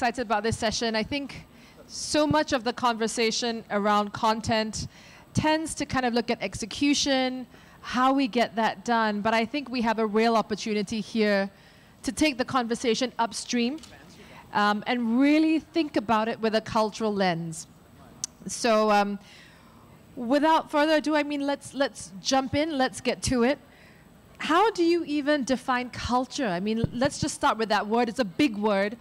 excited about this session. I think so much of the conversation around content tends to kind of look at execution, how we get that done. But I think we have a real opportunity here to take the conversation upstream and really think about it with a cultural lens. So without further ado, I mean, let's jump in, let's get to it. How do you even define culture? I mean, let's just start with that word. It's a big word.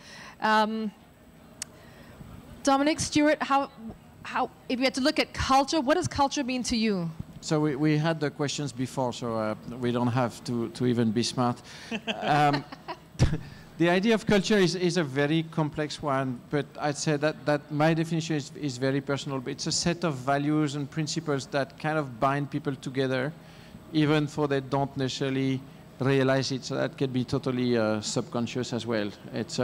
Dominic, Stuart, how, if you had to look at culture, what does culture mean to you? So we had the questions before, so we don't have to even be smart. The idea of culture is a very complex one, but I'd say that my definition is very personal. It's a set of values and principles that kind of bind people together, even though they don't necessarily realize it. So that can be totally subconscious as well. It's,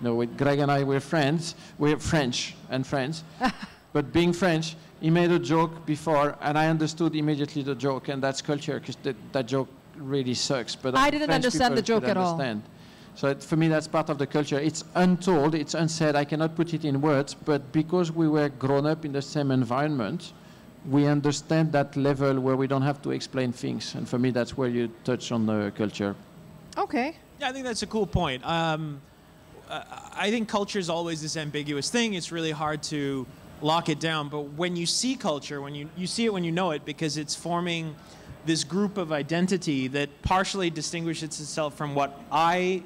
with Greg and I, we're friends. We're French and friends. But being French, he made a joke before, and I understood immediately the joke, and that's culture, because that joke really sucks. But I didn't understand the joke at all. So for me, that's part of the culture. It's untold, it's unsaid, I cannot put it in words, but because we were grown up in the same environment, we understand that level where we don't have to explain things. And for me, that's where you touch on the culture. Okay. Yeah, I think that's a cool point. I think culture is always this ambiguous thing. It's really hard to lock it down. But when you see culture, when you see it when you know it, because it's forming this group of identity that partially distinguishes itself from what I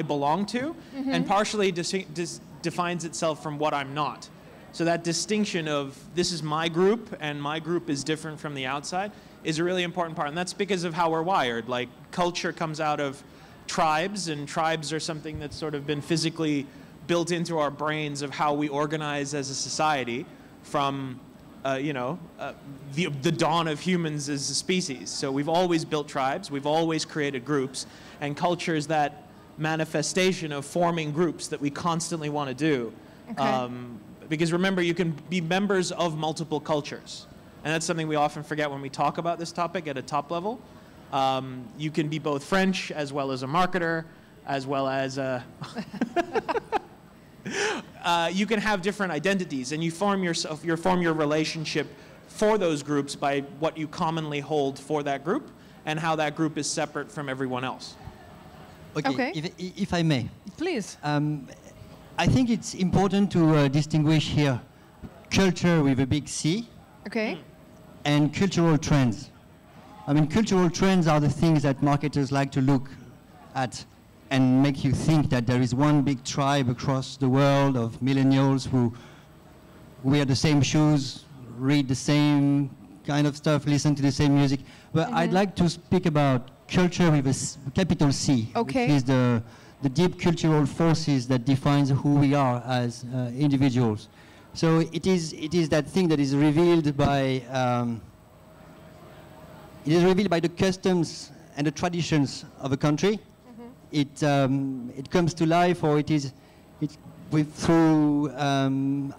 belong to, and partially defines itself from what I'm not. So that distinction of this is my group and my group is different from the outside is a really important part. And that's because of how we're wired. Like, culture comes out of tribes, and tribes are something that's sort of been physically built into our brains of how we organize as a society from the dawn of humans as a species. So we've always built tribes, we've always created groups, and culture is that manifestation of forming groups that we constantly want to do. Okay. Because remember, you can be members of multiple cultures. And that's something we often forget when we talk about this topic at a top level. You can be both French as well as a marketer, as well as a... you can have different identities, and you form your relationship for those groups by what you commonly hold for that group and how that group is separate from everyone else. Okay. If I may. Please. I think it's important to distinguish here culture with a big C. Okay. And cultural trends. I mean, cultural trends are the things that marketers like to look at and make you think that there is one big tribe across the world of millennials who wear the same shoes, read the same kind of stuff, listen to the same music. But I'd like to speak about culture with a capital C, okay, which is the deep cultural forces that defines who we are as individuals. So it is that thing that is revealed by the customs and the traditions of a country. It comes to life, or through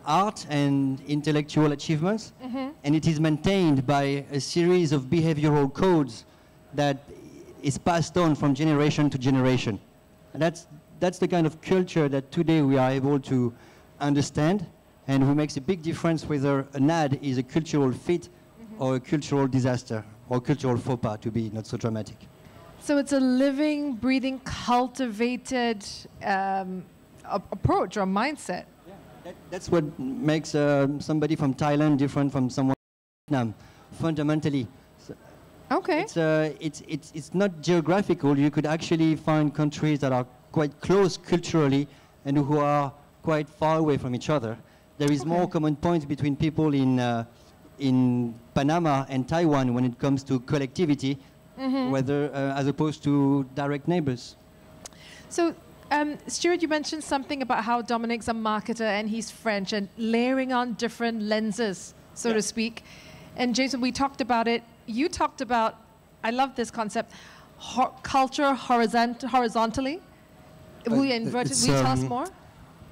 art and intellectual achievements, and it is maintained by a series of behavioral codes that is passed on from generation to generation. And that's the kind of culture that today we are able to understand, and who makes a big difference whether an ad is a cultural fit or a cultural disaster or cultural faux pas, to be not so dramatic. So it's a living, breathing, cultivated approach or mindset. Yeah, that's what makes somebody from Thailand different from someone from Vietnam, fundamentally. So okay. It's not geographical. You could actually find countries that are quite close culturally and who are quite far away from each other. There is more common points between people in Panama and Taiwan when it comes to collectivity, whether as opposed to direct neighbors. So, Stuart, you mentioned something about how Dominic's a marketer and he's French and layering on different lenses, so to speak. And Jason, we talked about it. You talked about, I love this concept, culture horizontally. Will you tell us more?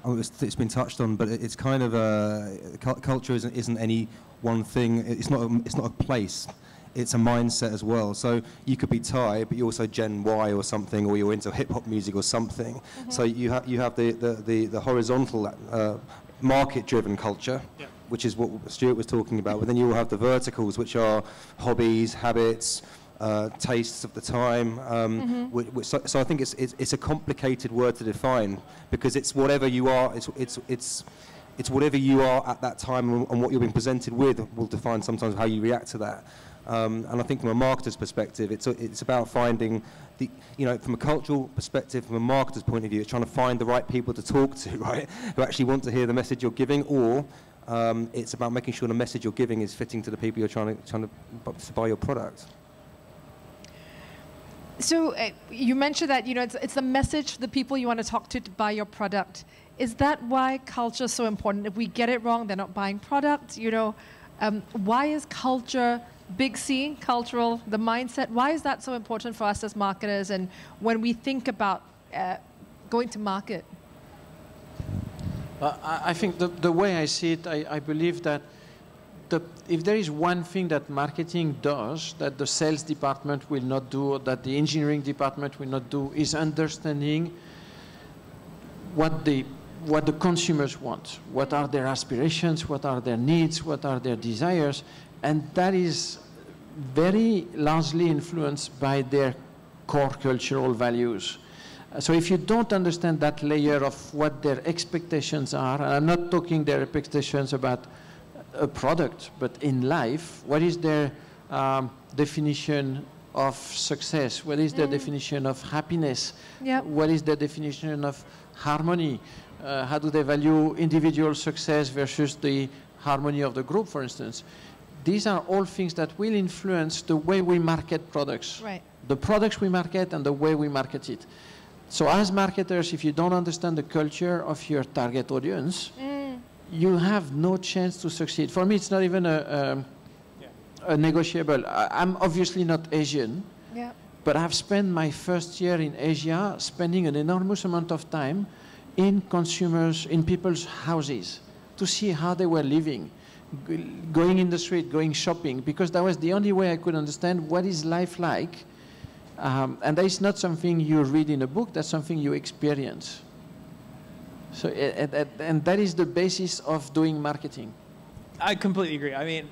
Oh, it's been touched on, but it's kind of culture isn't any one thing. It's not a place. it's a mindset as well. So you could be Thai, but you're also Gen Y or something, or you're into hip hop music or something. So you have the horizontal market-driven culture, which is what Stuart was talking about. But then you will have the verticals, which are hobbies, habits, tastes of the time. So I think it's a complicated word to define, because it's whatever you are. It's whatever you are at that time, and what you're being presented with will define sometimes how you react to that. And I think from a marketer's perspective, it's about finding from a cultural perspective, from a marketer's point of view, it's trying to find the right people to talk to, right, who actually want to hear the message you're giving, or it's about making sure the message you're giving is fitting to the people you're trying to buy your product. So you mentioned that it's the message, the people you want to talk to buy your product. Is that why culture is so important? If we get it wrong, they're not buying products. Why is culture, big C, cultural, the mindset? Why is that so important for us as marketers? And when we think about going to market? I think the way I see it, I believe that if there is one thing that marketing does that the sales department will not do, or that the engineering department will not do, is understanding what the consumers want, what are their aspirations, what are their needs, what are their desires, and that is very largely influenced by their core cultural values. So if you don't understand that layer of what their expectations are, and I'm not talking their expectations about a product, but in life, what is their definition of success? What is their definition of happiness? Yep. What is their definition of harmony? How do they value individual success versus the harmony of the group, for instance? These are all things that will influence the way we market products. Right. The products we market and the way we market it. So as marketers, if you don't understand the culture of your target audience, you have no chance to succeed. For me, it's not even a negotiable. I'm obviously not Asian, but I've spent my first year in Asia spending an enormous amount of time in people's houses to see how they were living, going in the street, going shopping, because that was the only way I could understand what is life like. And that is not something you read in a book, that's something you experience. So, and that is the basis of doing marketing. I completely agree. I mean,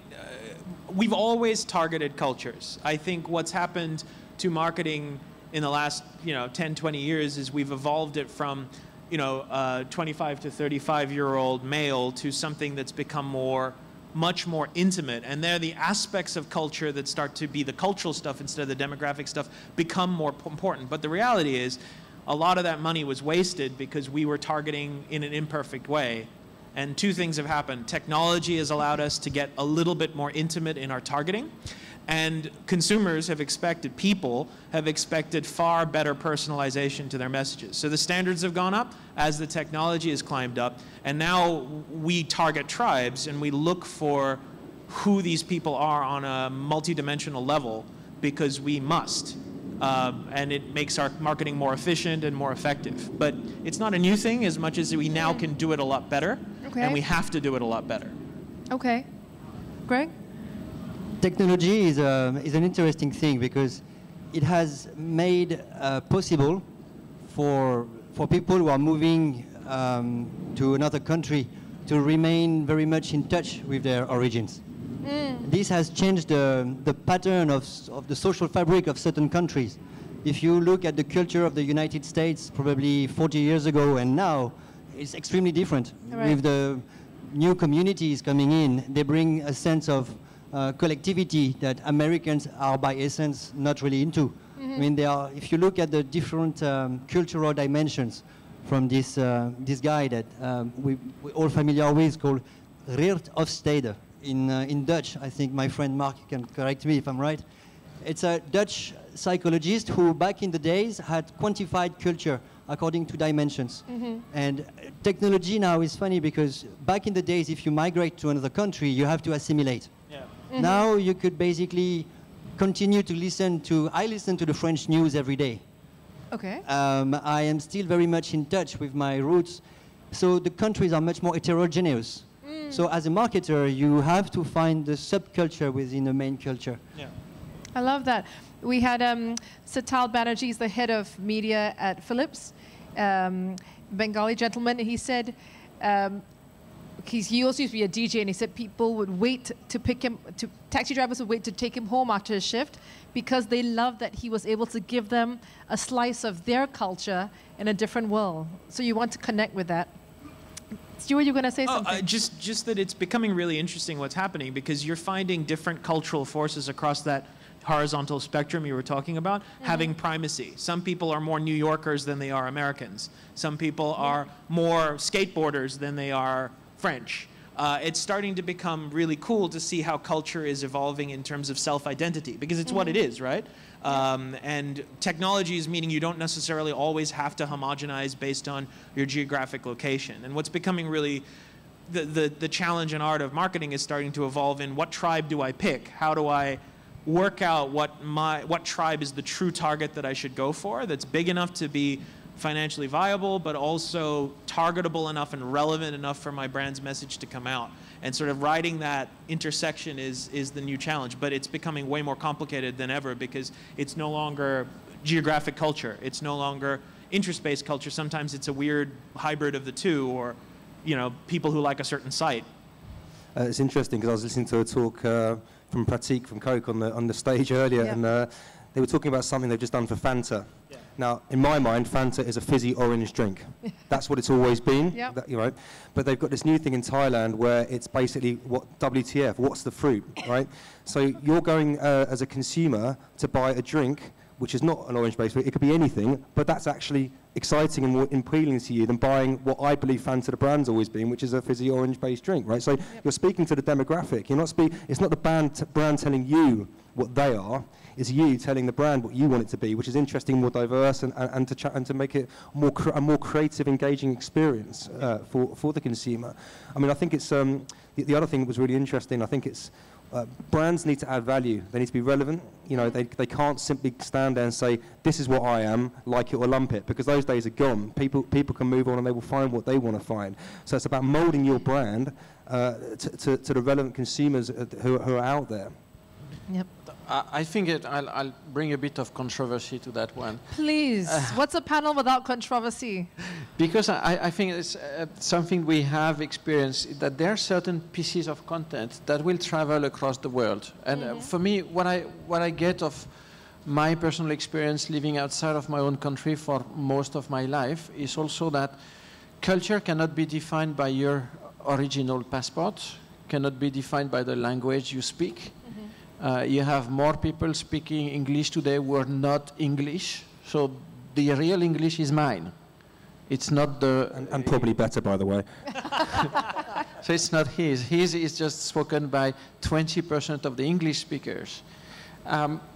we've always targeted cultures. I think what's happened to marketing in the last 10, 20 years is we've evolved it from 25 to 35-year-old male to something that's become much more intimate. And there the aspects of culture that start to be the cultural stuff instead of the demographic stuff become more important. But the reality is a lot of that money was wasted because we were targeting in an imperfect way. And two things have happened. Technology has allowed us to get a little bit more intimate in our targeting. And consumers people have expected far better personalization to their messages. So the standards have gone up as the technology has climbed up. And now we target tribes and we look for who these people are on a multidimensional level because we must. And it makes our marketing more efficient and more effective. But it's not a new thing as much as we now can do it a lot better. Okay. And we have to do it a lot better. Okay. Greg? Technology is an interesting thing because it has made possible for people who are moving to another country to remain very much in touch with their origins. This has changed the pattern of the social fabric of certain countries. If you look at the culture of the United States probably 40 years ago and now, it's extremely different. Right. With the new communities coming in, they bring a sense of collectivity that Americans are by essence not really into. I mean, if you look at the different cultural dimensions from this guy that we're all familiar with called Geert Hofstede in Dutch. I think my friend Mark can correct me if I'm right. It's a Dutch psychologist who back in the days had quantified culture according to dimensions. And technology now is funny because back in the days if you migrate to another country you have to assimilate. Now you could basically continue to I listen to the French news every day. Okay. I am still very much in touch with my roots. So the countries are much more heterogeneous. So as a marketer, you have to find the subculture within the main culture. I love that. We had Sital Banerjee, he's the head of media at Philips, Bengali gentleman, and he said, he also used to be a DJ, and he said people would wait to pick him, taxi drivers would wait to take him home after his shift because they loved that he was able to give them a slice of their culture in a different world. So you want to connect with that. Stuart, you're going to say something? Just that it's becoming really interesting what's happening because you're finding different cultural forces across that horizontal spectrum you were talking about having primacy. Some people are more New Yorkers than they are Americans. Some people are more skateboarders than they are French. It's starting to become really cool to see how culture is evolving in terms of self-identity because it's what it is, right? And technology is meaning you don't necessarily always have to homogenize based on your geographic location. And what's becoming really the challenge and art of marketing is starting to evolve in what tribe do I pick? How do I work out what tribe is the true target that I should go for that's big enough to be financially viable, but also targetable enough and relevant enough for my brand's message to come out. And sort of riding that intersection is the new challenge, but it's becoming way more complicated than ever because it's no longer geographic culture. It's no longer interest-based culture. Sometimes it's a weird hybrid of the two, or people who like a certain site. It's interesting because I was listening to a talk from Pratik from Coke on the stage earlier, and they were talking about something they've just done for Fanta. Yeah. Now, in my mind, Fanta is a fizzy orange drink. That's what it's always been, But they've got this new thing in Thailand where it's basically WTF, what's the fruit, right? So you're going as a consumer to buy a drink which is not an orange-based fruit. It could be anything, but that's actually exciting and more appealing to you than buying what I believe Fanta the brand's always been, which is a fizzy orange-based drink, right? So you're speaking to the demographic. It's not the brand telling you what they are. It's you telling the brand what you want it to be, which is interesting, more diverse, and to make it a more creative, engaging experience for the consumer. I mean, I think it's the other thing that was really interesting. I think it's brands need to add value. They need to be relevant. They can't simply stand there and say, this is what I am, like it or lump it, because those days are gone. People can move on and they will find what they want to find. So it's about molding your brand to the relevant consumers who are out there. Yep. I think I'll bring a bit of controversy to that one. Please. What's a panel without controversy? Because I think it's something we have experienced, that there are certain pieces of content that will travel across the world. And for me, what I get of my personal experience living outside of my own country for most of my life is also that culture cannot be defined by your original passport, cannot be defined by the language you speak. You have more people speaking English today who are not English, so the real English is mine. It's not the... And probably better, by the way. So it's not his. His is just spoken by 20% of the English speakers.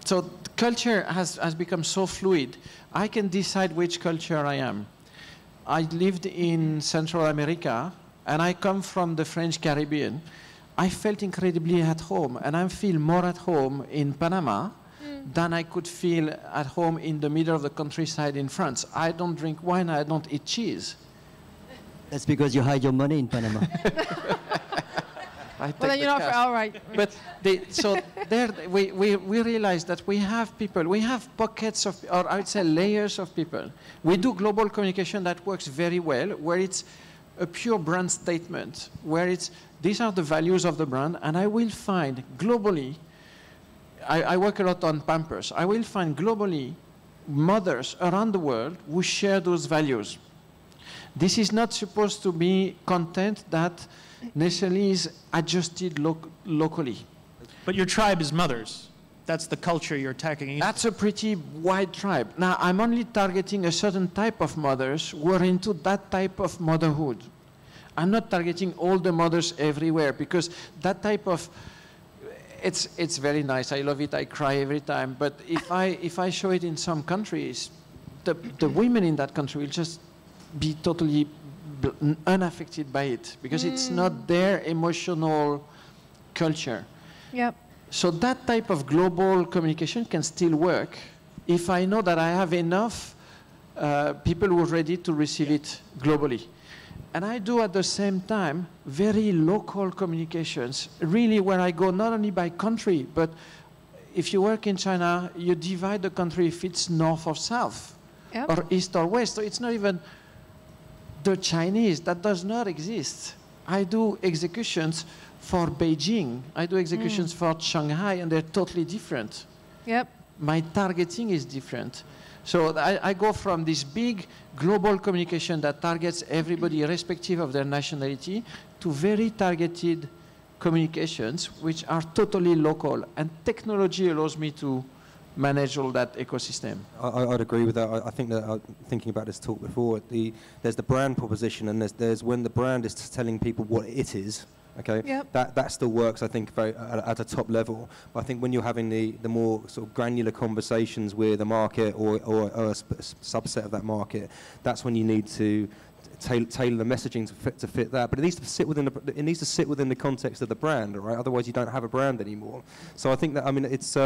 So culture has become so fluid. I can decide which culture I am. I lived in Central America, and I come from the French Caribbean. I felt incredibly at home, and I feel more at home in Panama than I could feel at home in the middle of the countryside in France. I don't drink wine, I don't eat cheese. That's because you hide your money in Panama. Well, then you're not all right. But so there we realize that we have people, we have pockets of, or I would say layers of people. We do global communication that works very well, where it's a pure brand statement, where it's, these are the values of the brand, and I will find globally, I work a lot on Pampers, I will find globally mothers around the world who share those values. This is not supposed to be content that necessarily is adjusted locally. But your tribe is mothers. That's the culture you're attacking. That's a pretty wide tribe. Now, I'm only targeting a certain type of mothers who are into that type of motherhood. I'm not targeting all the mothers everywhere, because that type of, it's very nice. I love it. I cry every time. But if I show it in some countries, the women in that country will just be totally unaffected by it, because it's not their emotional culture. Yep. So that type of global communication can still work if I know that I have enough people who are ready to receive it globally. And I do at the same time very local communications, really, where I go not only by country, but if you work in China, you divide the country if it's north or south, Yep. or east or west. So it's not even the Chinese. That does not exist. I do executions for Beijing. I do executions for Shanghai, and they're totally different. Yep. My targeting is different. So I go from this big global communication that targets everybody irrespective of their nationality to very targeted communications which are totally local. And technology allows me to manage all that ecosystem. I'd agree with that. I think that, thinking about this talk before, there's the brand proposition, and there's when the brand is telling people what it is. Okay, Yep. that still works, I think, very at a top level. But I think when you're having the more sort of granular conversations with a market or a subset of that market, that's when you need to tailor the messaging to fit that. But it needs to sit within the context of the brand, all right? Otherwise, you don't have a brand anymore. So I think that, I mean, it's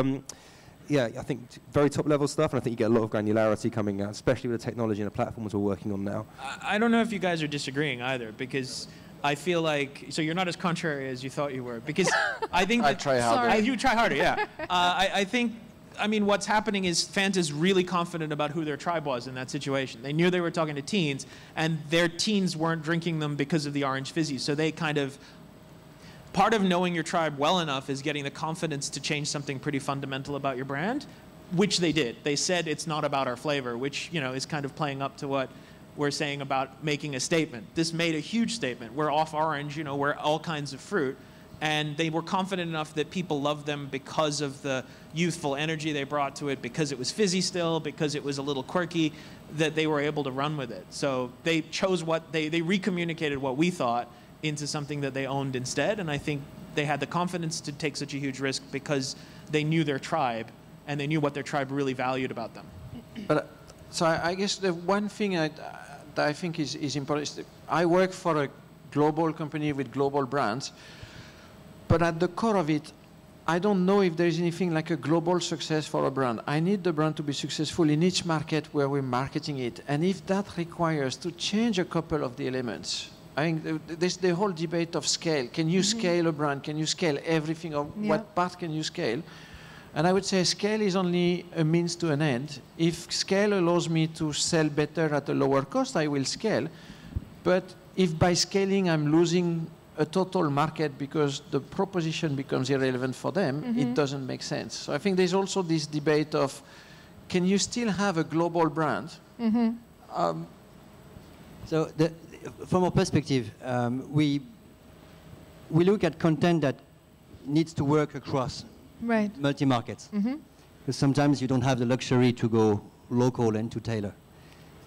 yeah, I think very top level stuff, and I think you get a lot of granularity coming out, especially with the technology and the platforms we're working on now. I don't know if you guys are disagreeing either, because I feel like, so you're not as contrary as you thought you were, because I think I try harder. You try harder, yeah. I think, I mean, what's happening is Fanta's really confident about who their tribe was in that situation. They knew they were talking to teens, and their teens weren't drinking them because of the orange fizzies. So they kind of, part of knowing your tribe well enough is getting the confidence to change something pretty fundamental about your brand, which they did. They said it's not about our flavor, which, you know, is kind of playing up to what we're saying about making a statement. This made a huge statement. We're off orange, you know, we're all kinds of fruit. And they were confident enough that people loved them because of the youthful energy they brought to it, because it was fizzy still, because it was a little quirky, that they were able to run with it. So they chose they recommunicated what we thought into something that they owned instead. And I think they had the confidence to take such a huge risk because they knew their tribe and they knew what their tribe really valued about them. But so I guess the one thing that I think is important is that I work for a global company with global brands, but at the core of it, I don't know if there is anything like a global success for a brand. I need the brand to be successful in each market where we're marketing it. And if that requires to change a couple of the elements, I think there's the whole debate of scale. Can you scale a brand? Can you scale everything? Or what part can you scale? And I would say scale is only a means to an end. If scale allows me to sell better at a lower cost, I will scale. But if by scaling I'm losing a total market because the proposition becomes irrelevant for them, it doesn't make sense. So I think there's also this debate of, can you still have a global brand? So from our perspective, we look at content that needs to work across multi-markets. Because sometimes you don't have the luxury to go local and to tailor.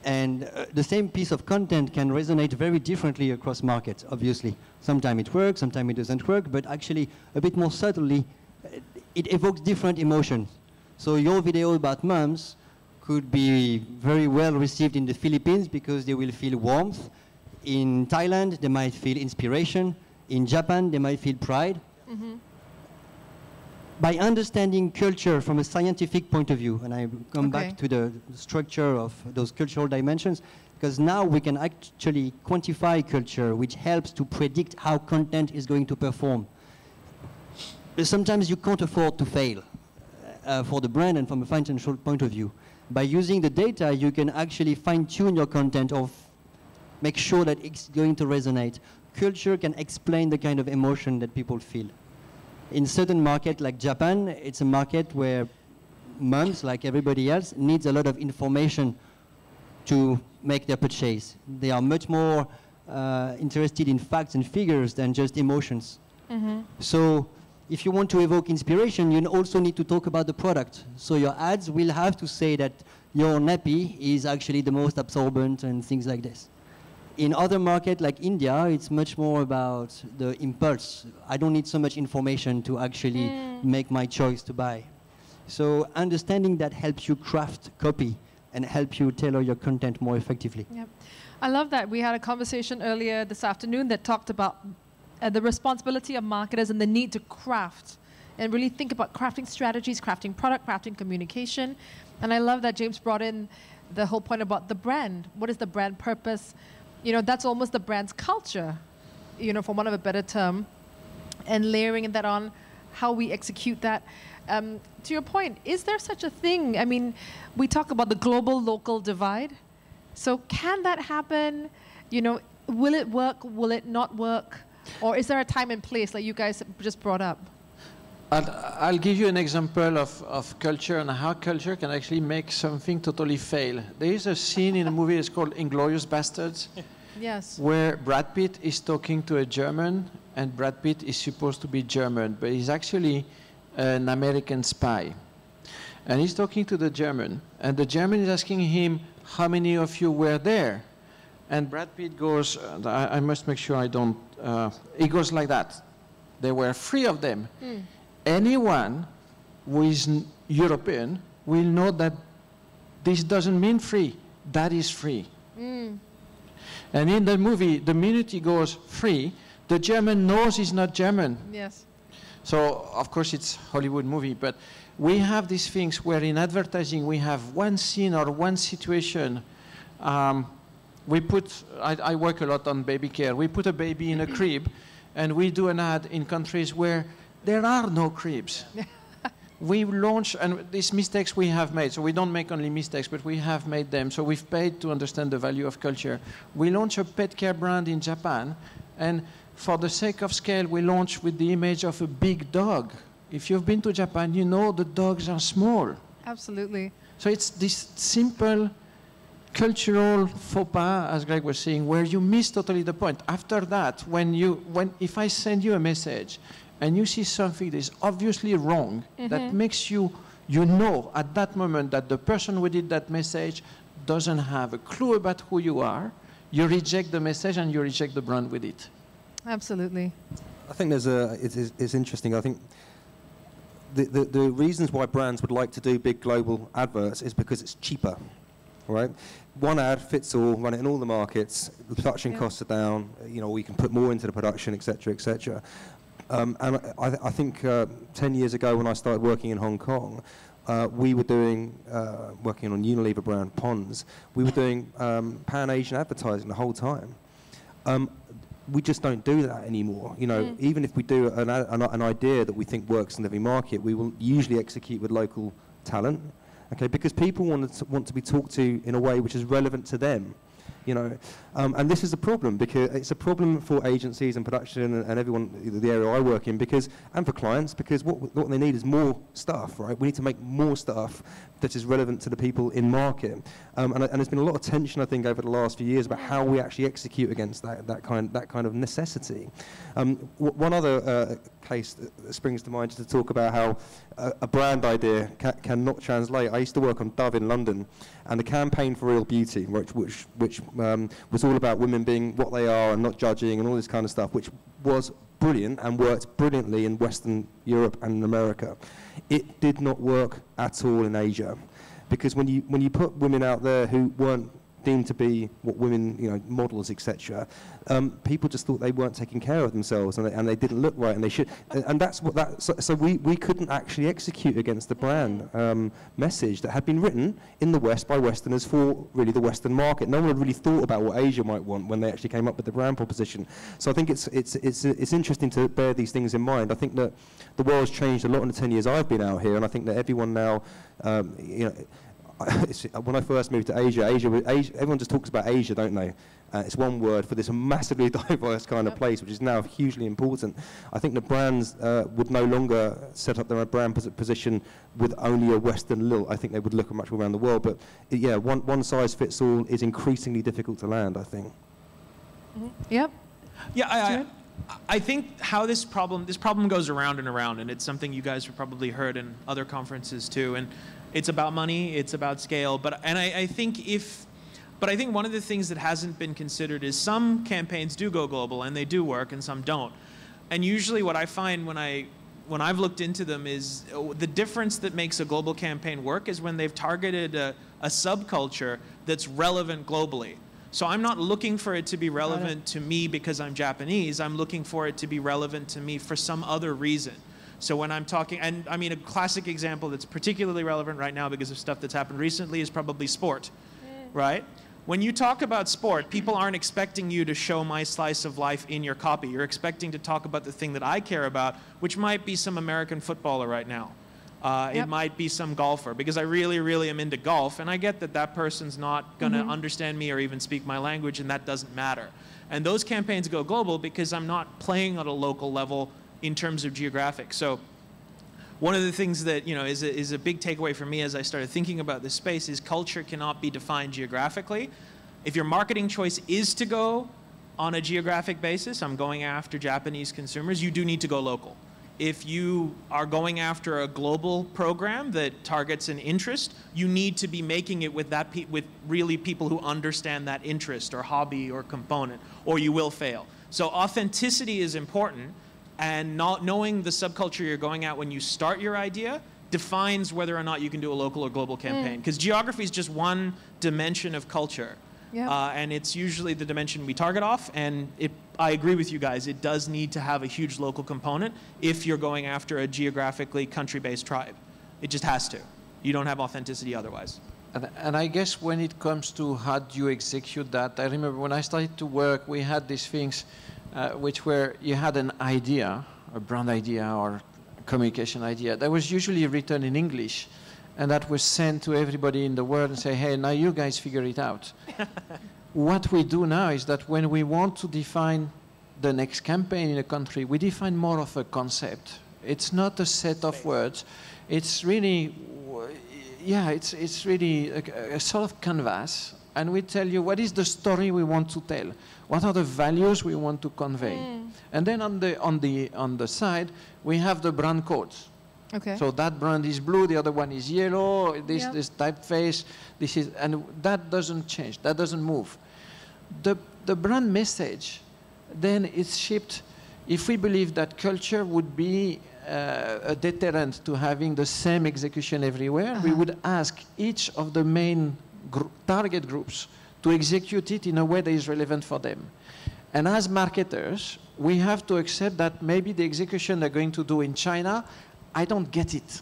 And the same piece of content can resonate very differently across markets, obviously. Sometimes it works, sometimes it doesn't work, but actually a bit more subtly, it evokes different emotions. So your video about moms could be very well received in the Philippines because they will feel warmth. In Thailand, they might feel inspiration. In Japan, they might feel pride. By understanding culture from a scientific point of view, and I come back to the structure of those cultural dimensions, because now we can actually quantify culture, which helps to predict how content is going to perform. But sometimes you can't afford to fail for the brand and from a financial point of view. By using the data, you can actually fine-tune your content or make sure that it's going to resonate. Culture can explain the kind of emotion that people feel. In certain markets like Japan, it's a market where moms, like everybody else, needs a lot of information to make their purchase. They are much more interested in facts and figures than just emotions. So if you want to evoke inspiration, you also need to talk about the product. So your ads will have to say that your nappy is actually the most absorbent and things like this. In other markets like India, it's much more about the impulse. I don't need so much information to actually make my choice to buy. So understanding that helps you craft copy and help you tailor your content more effectively. Yep. I love that. We had a conversation earlier this afternoon that talked about the responsibility of marketers and the need to craft and really think about crafting strategies, crafting product, crafting communication. And I love that James brought in the whole point about the brand. What is the brand purpose? You know, that's almost the brand's culture, you know, for want of a better term. And layering that on, how we execute that. To your point, is there such a thing? I mean, we talk about the global-local divide. So can that happen? You know, will it work? Will it not work? Or is there a time and place like you guys just brought up? I'll give you an example of culture and how culture can actually make something totally fail. There is a scene in a movie that's called Inglourious Bastards. Yes. Where Brad Pitt is talking to a German, and Brad Pitt is supposed to be German, but he's actually an American spy. And he's talking to the German, and the German is asking him, how many of you were there? And Brad Pitt goes, I must make sure I don't, he goes like that. There were 3 of them. Anyone who is European will know that this doesn't mean 3, that is 3. And in the movie, the minute he goes 3, the German knows he's not German. Yes. So, of course, it's Hollywood movie, but we have these things where in advertising we have one scene or one situation. We put, I work a lot on baby care. We put a baby in a crib, and we do an ad in countries where there are no cribs. We launch, and these mistakes we have made, so we don't make only mistakes, but we have made them, so we've paid to understand the value of culture. We launch a pet care brand in Japan, and for the sake of scale, we launch with the image of a big dog. If you've been to Japan, you know the dogs are small. Absolutely. So it's this simple cultural faux pas, as Greg was saying, where you miss totally the point. After that, if I send you a message, and you see something that is obviously wrong, that makes you know at that moment that the person who did that message doesn't have a clue about who you are, you reject the message and you reject the brand with it. Absolutely. I think it's interesting. I think the reasons why brands would like to do big global adverts is because it's cheaper, right? One ad fits all, run it in all the markets, the production costs are down, you know, we can put more into the production, etc., etc. And I think 10 years ago when I started working in Hong Kong, we were doing, working on Unilever brand Pond's, we were doing Pan-Asian advertising the whole time. We just don't do that anymore. You know, even if we do an idea that we think works in every market, we will usually execute with local talent, okay, because people want to be talked to in a way which is relevant to them. You know, and this is a problem because it's a problem for agencies and production and everyone, the area I work in, and for clients, because what they need is more stuff, right? We need to make more stuff that is relevant to the people in market. And there's been a lot of tension, I think, over the last few years about how we actually execute against that kind of necessity. One other case that springs to mind, just to talk about how a brand idea cannot translate. I used to work on Dove in London, and the campaign for Real Beauty, which was all about women being what they are and not judging and all this kind of stuff, which was brilliant and worked brilliantly in Western Europe and America. It did not work at all in Asia, because when you put women out there who weren't deemed to be what women, you know, models, etc., people just thought they weren't taking care of themselves and they didn't look right, and they should. And that's what that. So we couldn't actually execute against the brand message that had been written in the West by Westerners for really the Western market. No one had really thought about what Asia might want when they actually came up with the brand proposition. So I think it's interesting to bear these things in mind. I think that the world's changed a lot in the 10 years I've been out here, and I think that everyone now, you know. When I first moved to Asia, everyone just talks about Asia, don't they? It's one word for this massively diverse kind of place, which is now hugely important. I think the brands would no longer set up their own brand position with only a Western lilt. I think they would look much more around the world. But yeah, one size fits all is increasingly difficult to land, I think. Yep. Yeah, I think how this problem goes around and around, and it's something you guys have probably heard in other conferences too. And it's about money, it's about scale, but I think one of the things that hasn't been considered is some campaigns do go global and they do work, and some don't. And usually, what I find when I've looked into them is the difference that makes a global campaign work is when they've targeted a subculture that's relevant globally. So I'm not looking for it to be relevant to me because I'm Japanese. I'm looking for it to be relevant to me for some other reason. So when I'm talking, and I mean, a classic example that's particularly relevant right now because of stuff that's happened recently is probably sport, right? when you talk about sport, people aren't expecting you to show my slice of life in your copy. You're expecting to talk about the thing that I care about, which might be some American footballer right now. It might be some golfer, because I really, really am into golf, and I get that that person's not going to understand me or even speak my language, and that doesn't matter. And those campaigns go global because I'm not playing at a local level in terms of geographic. So one of the things that is a big takeaway for me as I started thinking about this space is culture cannot be defined geographically. If your marketing choice is to go on a geographic basis, I'm going after Japanese consumers, you do need to go local. If you are going after a global program that targets an interest, you need to be making it with with really people who understand that interest or hobby or component, or you will fail. So authenticity is important, and not knowing the subculture you're going at when you start your idea defines whether or not you can do a local or global campaign. Because geography is just one dimension of culture. Yep. And it's usually the dimension we target off, and I agree with you guys, it does need to have a huge local component if you're going after a geographically country-based tribe. It just has to. You don't have authenticity otherwise. And I guess when it comes to how do you execute that, I remember when I started to work, we had these things which were, you had an idea, a brand idea or communication idea, that was usually written in English, and that was sent to everybody in the world and say, hey, now you guys figure it out. What we do now is that when we want to define the next campaign in a country, we define more of a concept. It's not a set of words. It's really, it's really a sort of canvas, and we tell you what is the story we want to tell, what are the values we want to convey, and then on the side we have the brand codes. Okay. So that brand is blue, the other one is yellow, this typeface, this is, and that doesn't change, that doesn't move. The brand message, then it's shipped. If we believe that culture would be a deterrent to having the same execution everywhere, we would ask each of the main target groups to execute it in a way that is relevant for them. And as marketers, we have to accept that maybe the execution they're going to do in China, I don't get it.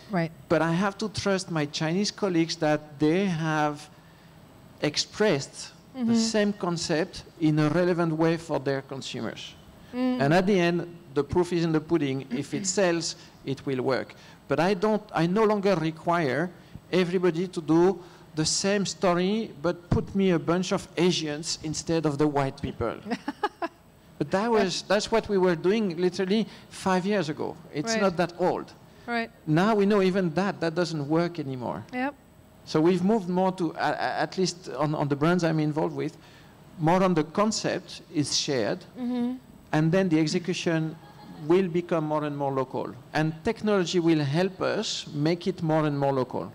Right. But I have to trust my Chinese colleagues that they have expressed the same concept in a relevant way for their consumers. And at the end, the proof is in the pudding. If it sells, it will work. But I no longer require everybody to do the same story, but put me a bunch of Asians instead of the white people. But that's what we were doing literally 5 years ago. It's not that old. Right. Now we know even that doesn't work anymore. Yep. So we've moved more to, at least on the brands I'm involved with, more on the concept is shared, and then the execution will become more and more local. And technology will help us make it more and more local.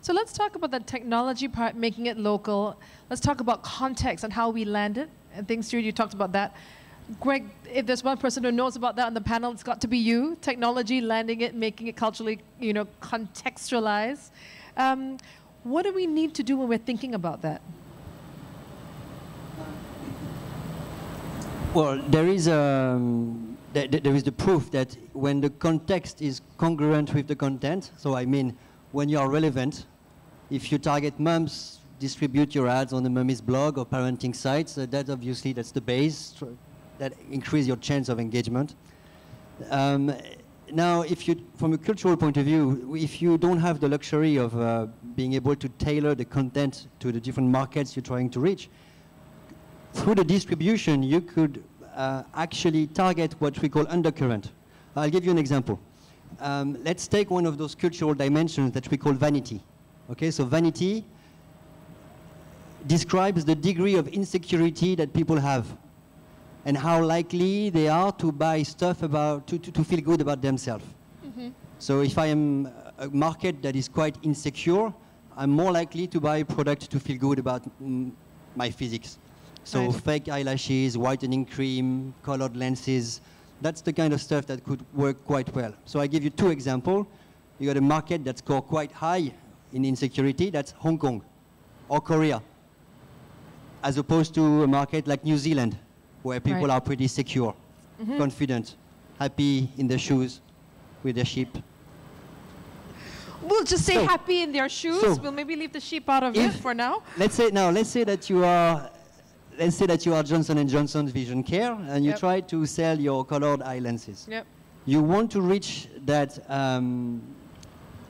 So let's talk about the technology part, making it local. Let's talk about context and how we land it. And things, Stuart, you talked about that. Greg, if there's one person who knows about that on the panel, it's got to be you. Technology, landing it, making it culturally, contextualized. What do we need to do when we're thinking about that? Well, there is the proof that when the context is congruent with the content, so I mean, when you are relevant, if you target moms, distribute your ads on the mummy's blog or parenting sites, that's the base that increase your chance of engagement. Now, from a cultural point of view, if you don't have the luxury of being able to tailor the content to the different markets you're trying to reach, through the distribution, you could actually target what we call undercurrent. I'll give you an example. Let's take one of those cultural dimensions that we call vanity. Okay, so vanity describes the degree of insecurity that people have and how likely they are to buy stuff to feel good about themselves. So if I am a market that is quite insecure, I'm more likely to buy a product to feel good about my physics. So fake eyelashes, whitening cream, colored lenses, that's the kind of stuff that could work quite well. So I give you two examples. You got a market that scored quite high in insecurity, that's Hong Kong or Korea, as opposed to a market like New Zealand, where people are pretty secure, confident, happy in their shoes with their sheep. We'll just say So- happy in their shoes. so We'll maybe leave the sheep out of it for now. Let's say that you are Johnson & Johnson's Vision Care, and you Yep. try to sell your colored eye lenses. Yep. You want to reach that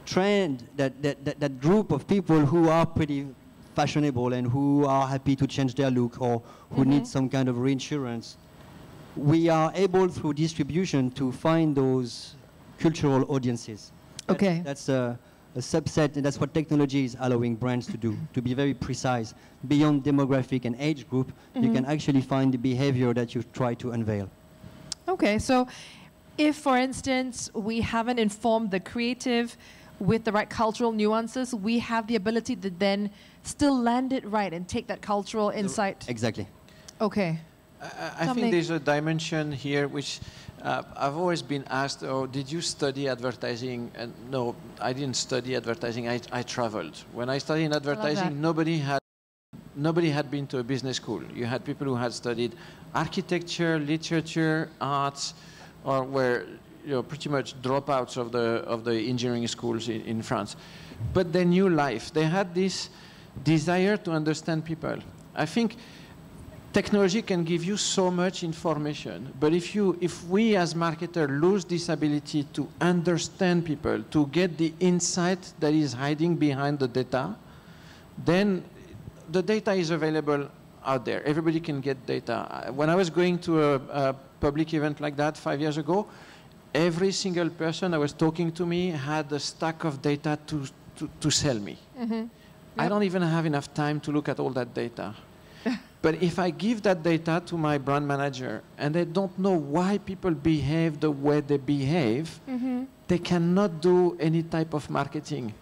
trend, that group of people who are pretty fashionable and who are happy to change their look or who need some kind of reinsurance. We are able through distribution to find those cultural audiences. Okay. That's a subset, and that's what technology is allowing brands to do, to be very precise. Beyond demographic and age group, you can actually find the behavior that you try to unveil. Okay, so if, for instance, we haven't informed the creative with the right cultural nuances, we have the ability to then still land it right and take that cultural insight. Exactly. Okay. I think there's a dimension here which I've always been asked, oh, did you study advertising? And no, I didn't study advertising. I traveled. When I studied in advertising, nobody had been to a business school. You had people who had studied architecture, literature, arts, or were pretty much dropouts of the engineering schools in France. But they knew life. They had this desire to understand people. I think technology can give you so much information, but if we as marketers lose this ability to understand people, to get the insight that is hiding behind the data, then the data is available out there. Everybody can get data. When I was going to a public event like that 5 years ago, every single person that was talking to me had a stack of data to sell me. Mm-hmm. I don't even have enough time to look at all that data. But if I give that data to my brand manager and they don't know why people behave the way they behave, they cannot do any type of marketing.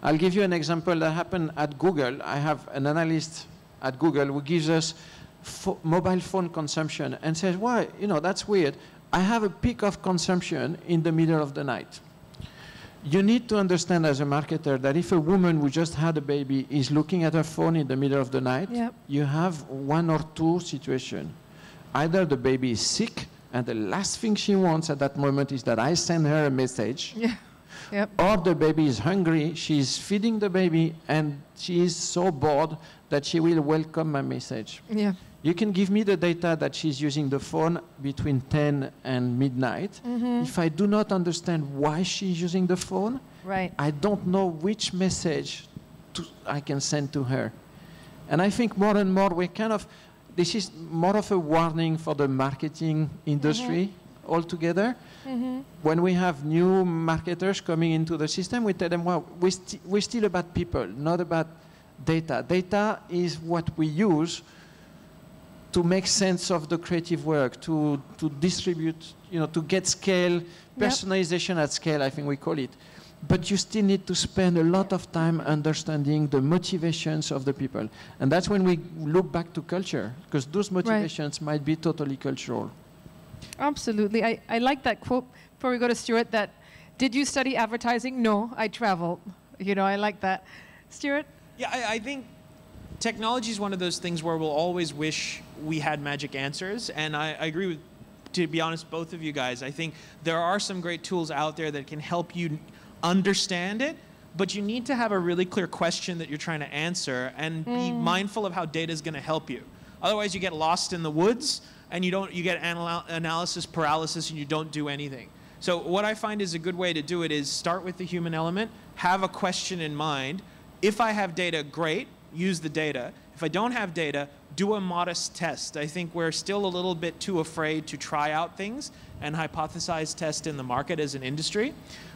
I'll give you an example that happened at Google. I have an analyst at Google who gives us mobile phone consumption and says, well, that's weird. I have a peak of consumption in the middle of the night. You need to understand as a marketer that if a woman who just had a baby is looking at her phone in the middle of the night, you have one or two situations. Either the baby is sick, and the last thing she wants at that moment is that I send her a message, or the baby is hungry, she's feeding the baby, and she is so bored that she will welcome my message. You can give me the data that she's using the phone between 10 and midnight. If I do not understand why she's using the phone, I don't know which message I can send to her. And I think more and more this is more of a warning for the marketing industry altogether. When we have new marketers coming into the system, we tell them, well, we're still about people, not about data. Data is what we use to make sense of the creative work, to distribute, to get scale, personalization at scale, I think we call it. But you still need to spend a lot of time understanding the motivations of the people. And that's when we look back to culture, because those motivations might be totally cultural. Absolutely. I like that quote before we go to Stuart, that, did you study advertising? No, I traveled. I like that. Stuart? Yeah, I think technology is one of those things where we'll always wish we had magic answers, and I agree with, to be honest, both of you guys. I think there are some great tools out there that can help you understand it, but you need to have a really clear question that you're trying to answer and be mindful of how data is going to help you. Otherwise, you get lost in the woods and you get analysis paralysis and you don't do anything. So what I find is a good way to do it is start with the human element, have a question in mind. If I have data, great, use the data. If I don't have data, do a modest test. I think we're still a little bit too afraid to try out things and hypothesize test in the market as an industry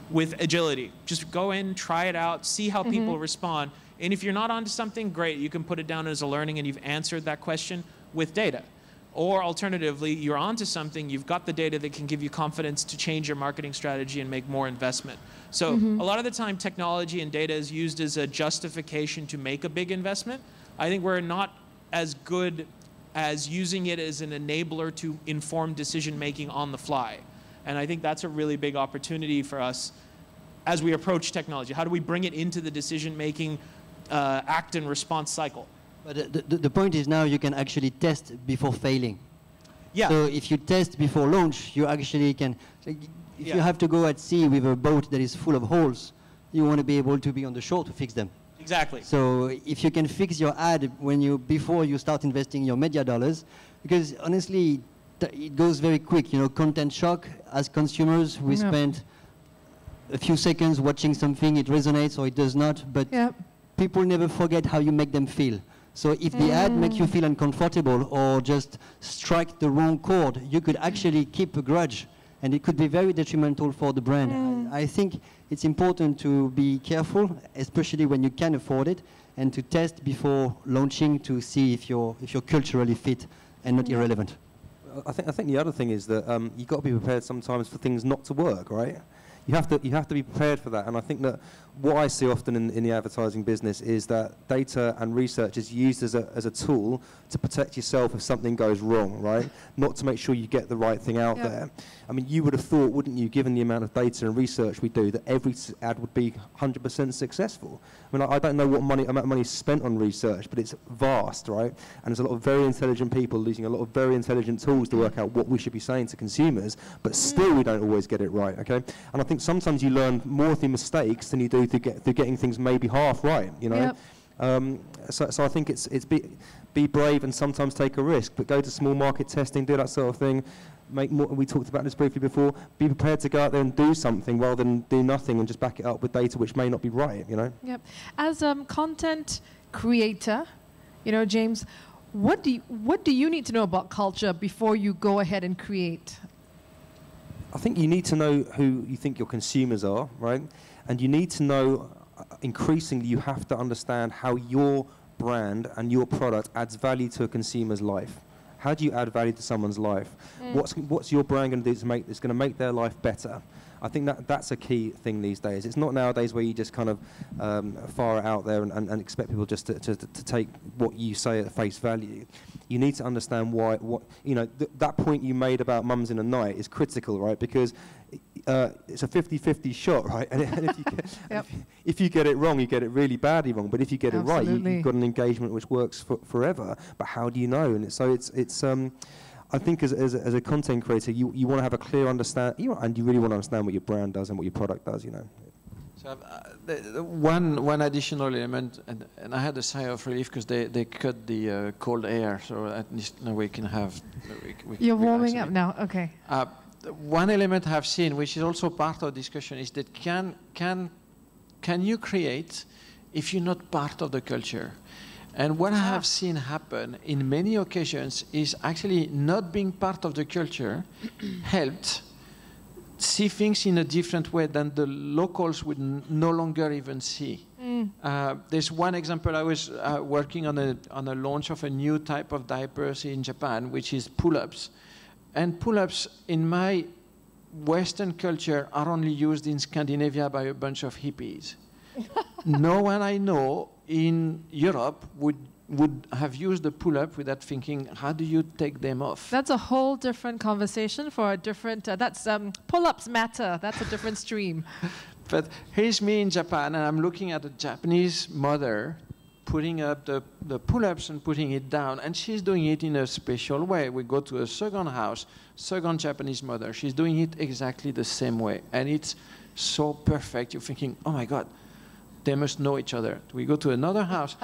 with agility. Just go in, try it out, see how people respond. And if you're not onto something, great, you can put it down as a learning and you've answered that question with data. Or alternatively, you're onto something, you've got the data that can give you confidence to change your marketing strategy and make more investment. So a lot of the time, technology and data is used as a justification to make a big investment. I think we're not as good as using it as an enabler to inform decision-making on the fly. And I think that's a really big opportunity for us as we approach technology. How do we bring it into the decision-making act and response cycle? But the point is now you can actually test before failing. Yeah. So if you test before launch, you actually can. If you have to go at sea with a boat that is full of holes, you want to be able to be on the show to fix them. Exactly. So if you can fix your ad before you start investing your media dollars, because honestly, it goes very quick. You know, content shock. As consumers, we spend a few seconds watching something, it resonates or it does not, but people never forget how you make them feel. So if the ad makes you feel uncomfortable or just strike the wrong chord, you could actually keep a grudge, and it could be very detrimental for the brand. I think it's important to be careful, especially when you can afford it, and to test before launching to see if you're culturally fit and not irrelevant. I think the other thing is that you've got to be prepared sometimes for things not to work, right? You have to be prepared for that, and I think that what I see often in the advertising business is that data and research is used as a tool to protect yourself if something goes wrong, right? Not to make sure you get the right thing out there. I mean, you would have thought, wouldn't you, given the amount of data and research we do, that every ad would be 100% successful. I mean, I don't know what amount of money is spent on research, but it's vast, right? And there's a lot of very intelligent people using a lot of very intelligent tools to work out what we should be saying to consumers, but still we don't always get it right, okay? And I think sometimes you learn more through mistakes than you do through getting things maybe half right, you know? So I think it's be brave and sometimes take a risk, but go to small market testing, do that sort of thing. Make more. We talked about this briefly before. Be prepared to go out there and do something rather than do nothing and just back it up with data which may not be right, you know? Yep. As a content creator, you know, James, what do you need to know about culture before you go ahead and create? I think you need to know who you think your consumers are, right? And you need to know, increasingly, you have to understand how your brand and your product adds value to a consumer's life. How do you add value to someone's life? What's your brand going to do that's going to make their life better? I think that's a key thing these days. It's not nowadays where you just kind of fire it out there and expect people just to take what you say at face value. You need to understand why. That point you made about mums in the night is critical, right? Because it's a 50-50 shot, right? And if you get it wrong, you get it really badly wrong. But if you get it right, you've got an engagement which works forever. But how do you know? And so it's I think as a content creator, you want to have a clear understanding, and you really want to understand what your brand does and what your product does, you know. So one additional element, and I had a sigh of relief because they cut the cold air, so at least now we can have. You're warming up now, okay. One element I've seen, which is also part of the discussion, is that can you create if you're not part of the culture? And what I have seen happen in many occasions is actually not being part of the culture helped see things in a different way than the locals would no longer even see. There's one example. I was working on a launch of a new type of diapers in Japan, which is pull-ups. And pull-ups in my Western culture are only used in Scandinavia by a bunch of hippies. No one I know in Europe would have used the pull-up without thinking, how do you take them off? That's a whole different conversation for a different, that's pull-ups matter. That's a different stream. But here's me in Japan, and I'm looking at a Japanese mother putting up the pull-ups and putting it down, and she's doing it in a special way. We go to a second house, second Japanese mother. She's doing it exactly the same way, and it's so perfect. You're thinking, oh my God, they must know each other. We go to another house,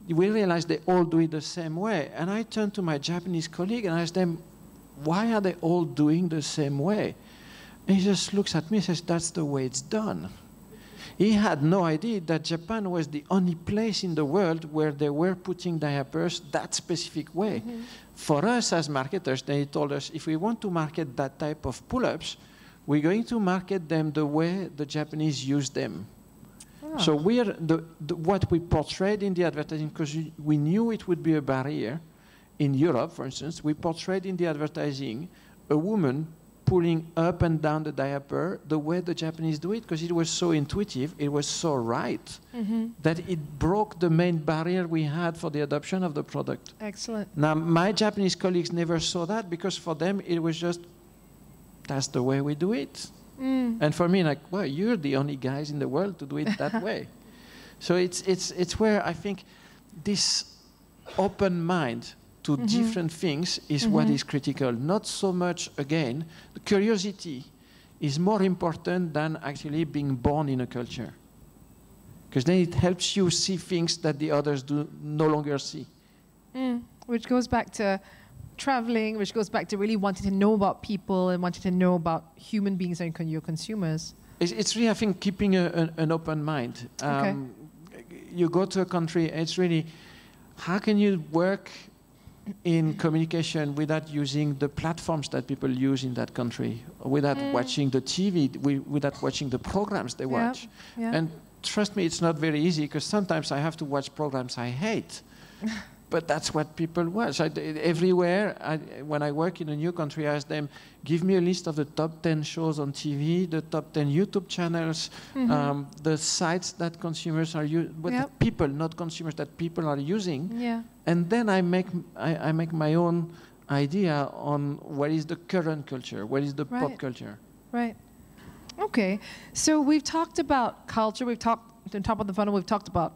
we realize they all do it the same way. And I turn to my Japanese colleague and ask them, why are they all doing the same way? And he just looks at me and says, that's the way it's done. He had no idea that Japan was the only place in the world where they were putting diapers that specific way. For us as marketers, they told us, if we want to market that type of pull-ups, we're going to market them the way the Japanese use them. So we're what we portrayed in the advertising, because we knew it would be a barrier. In Europe, for instance, we portrayed in the advertising a woman pulling up and down the diaper the way the Japanese do it, because it was so intuitive, it was so right, that it broke the main barrier we had for the adoption of the product. Excellent. Now, my Japanese colleagues never saw that, because for them it was just, that's the way we do it. And for me, like, well, you're the only guys in the world to do it that way. So it's where I think this open mind to different things is what is critical. Not so much, again, the curiosity is more important than actually being born in a culture. because then it helps you see things that the others do no longer see. Which goes back to traveling, which goes back to really wanting to know about people and wanting to know about human beings and your consumers. It's really, I think, keeping an open mind. You go to a country, it's really, how can you work in communication without using the platforms that people use in that country, without watching the TV, without watching the programs they watch. And trust me, it's not very easy, because sometimes I have to watch programs I hate. But that's what people watch. Everywhere, when I work in a new country, I ask them, give me a list of the top 10 shows on TV, the top 10 YouTube channels, the sites that consumers are using, the people, not consumers, that people are using. And then I make my own idea on what is the current culture, what is the pop culture. Right. Okay. So we've talked about culture, we've talked, on top of the funnel, we've talked about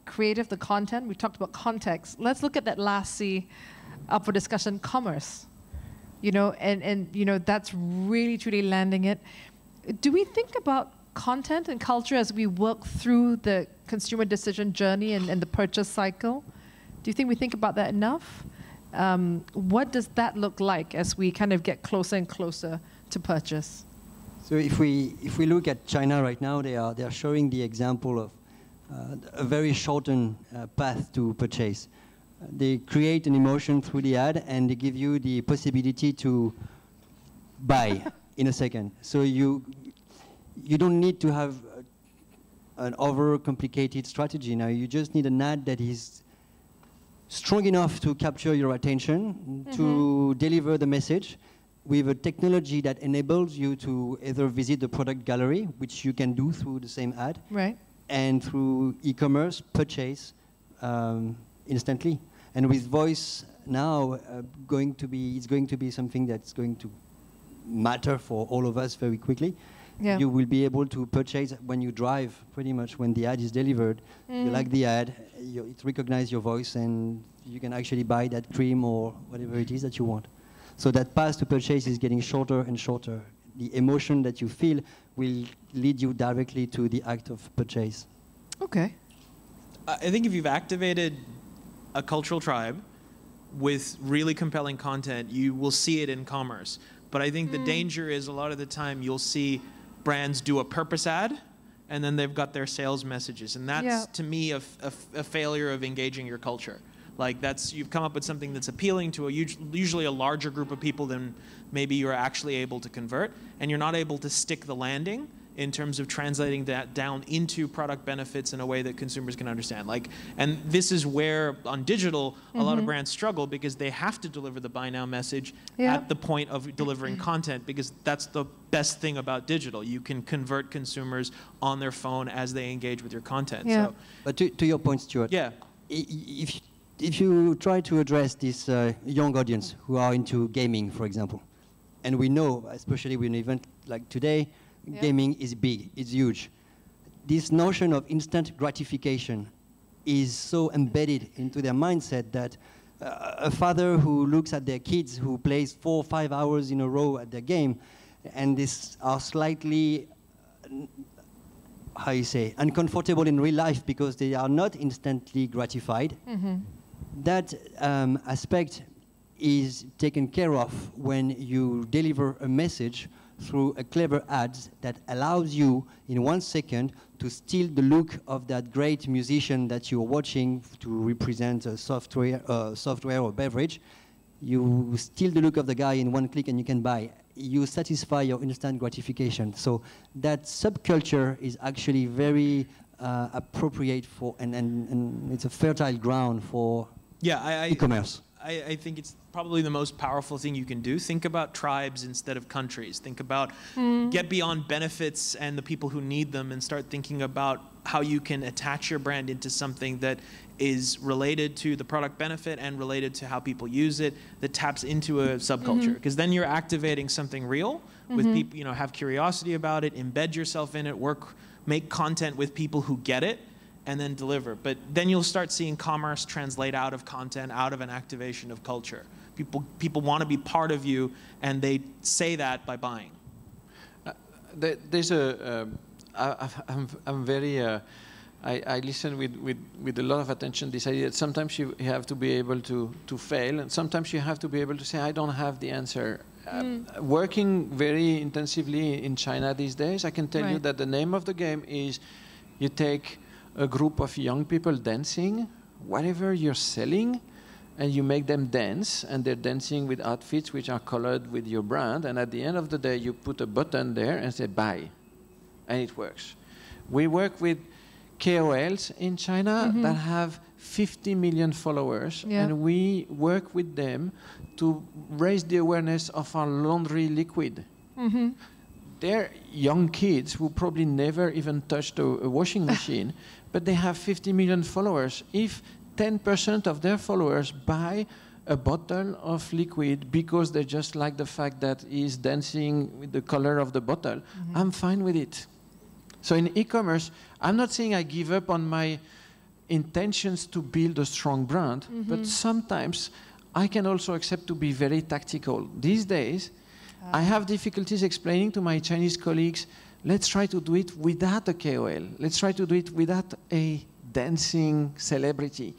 creative, the content, we talked about context. Let's look at that last C up for discussion, commerce. You know, and you know, that's really truly landing it. Do we think about content and culture as we work through the consumer decision journey and the purchase cycle? Do you think we think about that enough? What does that look like as we kind of get closer and closer to purchase? So if we look at China right now, they are showing the example of a very shortened path to purchase. They create an emotion through the ad, and they give you the possibility to buy in a second. So you don't need to have an over-complicated strategy now. You just need an ad that is strong enough to capture your attention, to deliver the message, with a technology that enables you to either visit the product gallery, which you can do through the same ad, and through e-commerce, purchase instantly. And with voice now, it's going to be something that's going to matter for all of us very quickly. You will be able to purchase when you drive, pretty much when the ad is delivered. You like the ad, it recognizes your voice, and you can actually buy that cream or whatever it is that you want. So that path to purchase is getting shorter and shorter. The emotion that you feel will lead you directly to the act of purchase. Okay. I think if you've activated a cultural tribe with really compelling content, you will see it in commerce. But I think the danger is a lot of the time you'll see brands do a purpose ad, and then they've got their sales messages. And that's, to me, a failure of engaging your culture. Like, you've come up with something that's appealing to usually a larger group of people than maybe you're actually able to convert, and you're not able to stick the landing in terms of translating that down into product benefits in a way that consumers can understand. And this is where, on digital, a lot of brands struggle, because they have to deliver the buy now message at the point of delivering content, because that's the best thing about digital. You can convert consumers on their phone as they engage with your content. So, but to your point, Stuart, if you try to address this young audience who are into gaming, for example, and we know, especially with an event like today, gaming is big, it's huge. This notion of instant gratification is so embedded into their mindset that a father who looks at their kids who plays 4 or 5 hours in a row at their game, and these are slightly, uncomfortable in real life because they are not instantly gratified. That aspect is taken care of when you deliver a message through a clever ad that allows you in 1 second to steal the look of that great musician that you're watching to represent a software or beverage. You steal the look of the guy in 1 click and you can buy. You satisfy your instant gratification. So that subculture is actually very appropriate for, and it's a fertile ground for e-commerce. I think it's probably the most powerful thing you can do. Think about tribes instead of countries. Think about, get beyond benefits and the people who need them, and start thinking about how you can attach your brand into something that is related to the product benefit and related to how people use it, that taps into a subculture. Because then you're activating something real with people, have curiosity about it, embed yourself in it, make content with people who get it, and then deliver. But then you'll start seeing commerce translate out of content, out of an activation of culture. People want to be part of you, and they say that by buying. There's I'm very. I listen with a lot of attention this idea that sometimes you have to be able to fail, and sometimes you have to be able to say, I don't have the answer. Working very intensively in China these days, I can tell you that the name of the game is you take a group of young people dancing, whatever you're selling, and you make them dance, and they're dancing with outfits which are colored with your brand, and at the end of the day, you put a button there and say, buy, and it works. We work with KOLs in China that have 50 million followers, and we work with them to raise the awareness of our laundry liquid. They're young kids who probably never even touched a washing machine, but they have 50 million followers. If 10% of their followers buy a bottle of liquid because they just like the fact that he's dancing with the color of the bottle, I'm fine with it. So in e-commerce, I'm not saying I give up on my intentions to build a strong brand, but sometimes I can also accept to be very tactical. These days, I have difficulties explaining to my Chinese colleagues, let's try to do it without a KOL. Let's try to do it without a dancing celebrity,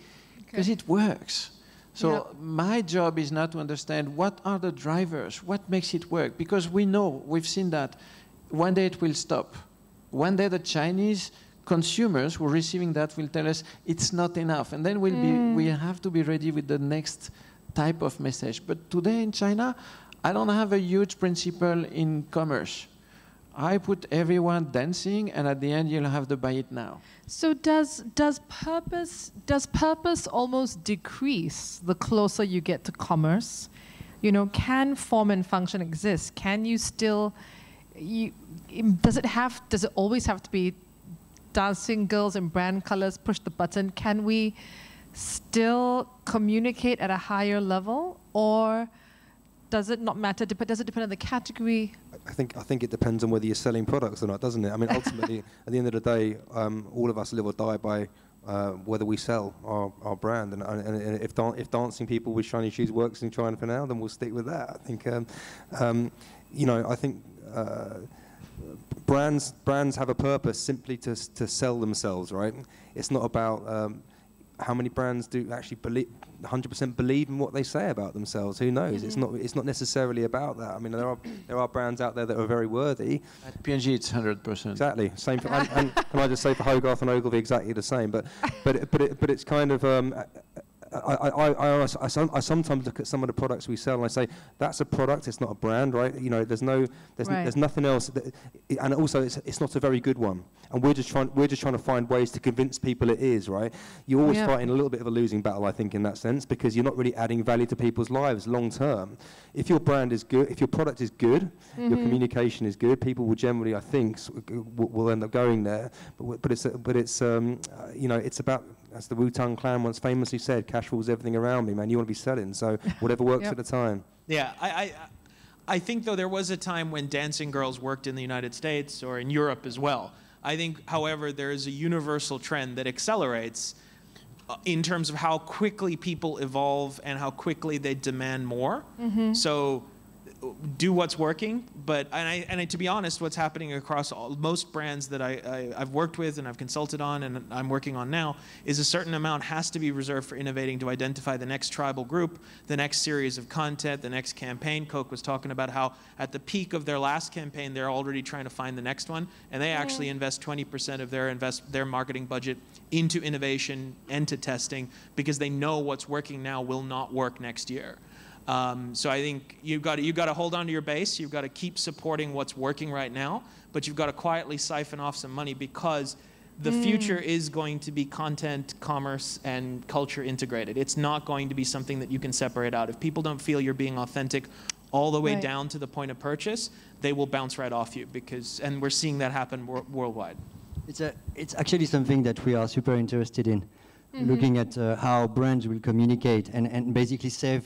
because it works. So my job is now to understand what are the drivers, what makes it work, because we know, we've seen that one day it will stop. One day the Chinese consumers who are receiving that will tell us it's not enough, and then we have to be ready with the next type of message. But today in China, I don't have a huge principle in commerce. I put everyone dancing, and at the end you'll have to buy it now. So does purpose almost decrease the closer you get to commerce? You know, can form and function exist? Can you still, does it always have to be dancing girls in brand colors, push the button? Can we still communicate at a higher level, or does it not matter? Does it depend on the category? I think it depends on whether you're selling products or not, doesn't it? I mean, ultimately, at the end of the day, all of us live or die by whether we sell our brand. And if dancing people with shiny shoes works in China for now, then we'll stick with that. I think, you know, I think brands have a purpose simply to sell themselves, right? It's not about how many brands do actually 100% believe in what they say about themselves. Who knows? It's not necessarily about that. I mean, there are brands out there that are very worthy. At P&G, it's 100%. Exactly. Same. And can I just say for Hogarth and Ogilvy exactly the same? But it's kind of. I sometimes look at some of the products we sell and I say that's a product, it's not a brand, right? You know, there's nothing else, and also it's not a very good one. And we're just trying to find ways to convince people it is, right? You're always fighting a little bit of a losing battle, I think, in that sense, because you're not really adding value to people's lives long term. If your brand is good, if your product is good, your communication is good, people will generally, I think, will end up going there. But it's you know, it's about, as the Wu-Tang Clan once famously said, cash rules everything around me, man. You want to be selling, so whatever works at the time. Yeah, I think, though, there was a time when dancing girls worked in the United States or in Europe as well. I think, however, there is a universal trend that accelerates in terms of how quickly people evolve and how quickly they demand more. So do what's working, but to be honest, what's happening across most brands that I've worked with and I've consulted on and I'm working on now is a certain amount has to be reserved for innovating to identify the next tribal group, the next series of content, the next campaign. Coke was talking about how at the peak of their last campaign, they're already trying to find the next one, and they actually invest 20% of their marketing budget into innovation and to testing because they know what's working now will not work next year. So I think you've got to hold on to your base. You've got to keep supporting what's working right now, but you've got to quietly siphon off some money because the future is going to be content, commerce, and culture integrated. It's not going to be something that you can separate out. If people don't feel you're being authentic all the way down to the point of purchase, they will bounce right off you and we're seeing that happen worldwide. It's actually something that we are super interested in, looking at how brands will communicate and basically save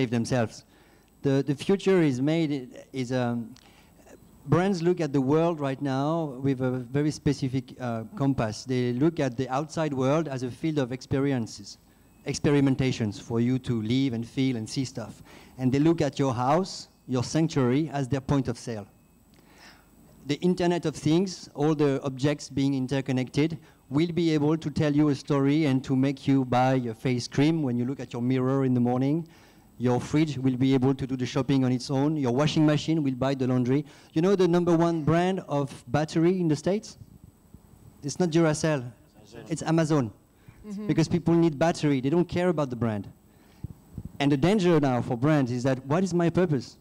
themselves. The future is brands look at the world right now with a very specific compass. They look at the outside world as a field of experimentations for you to live and feel and see stuff. And they look at your house, your sanctuary, as their point of sale. the Internet of Things, all the objects being interconnected, will be able to tell you a story and to make you buy a face cream when you look at your mirror in the morning. Your fridge will be able to do the shopping on its own. Your washing machine will buy the laundry. You know the #1 brand of battery in the States? It's not Duracell. It's Amazon. Because people need battery. They don't care about the brand. And the danger now for brands is that, what is my purpose?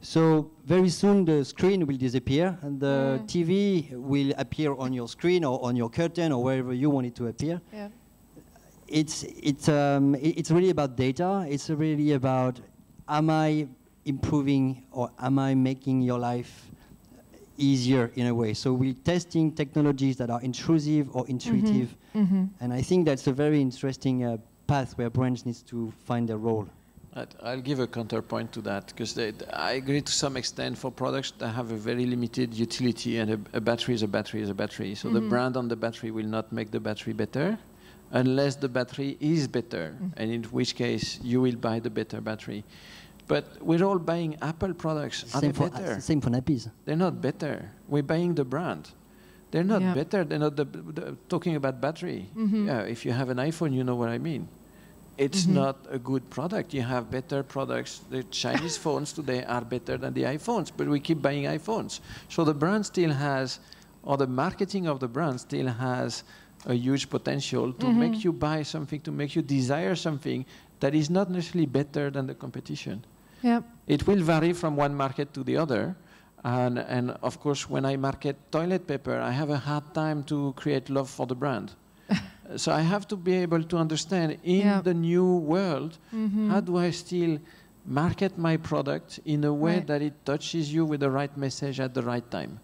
So very soon the screen will disappear and the TV will appear on your screen or on your curtain or wherever you want it to appear. Yeah. It's really about data. It's really about, am I improving or am I making your life easier in a way? So we're testing technologies that are intrusive or intuitive. And I think that's a very interesting path where brands need to find their role. I'll give a counterpoint to that, because I agree to some extent for products that have a very limited utility, and a battery is a battery is a battery. So the brand on the battery will not make the battery better unless the battery is better, and in which case you will buy the better battery. But we're all buying Apple products. Are they better? Same for nappies. They're not better. We're buying the brand. They're not better. They're not talking about battery. Yeah, if you have an iPhone, you know what I mean. It's not a good product. You have better products. The Chinese phones today are better than the iPhones, but we keep buying iPhones. So the brand still has, or the marketing of the brand still has a huge potential to make you buy something, to make you desire something that is not necessarily better than the competition. Yeah. It will vary from one market to the other. And of course, when I market toilet paper, I have a hard time to create love for the brand. So I have to be able to understand, in the new world, how do I still market my product in a way that it touches you with the right message at the right time?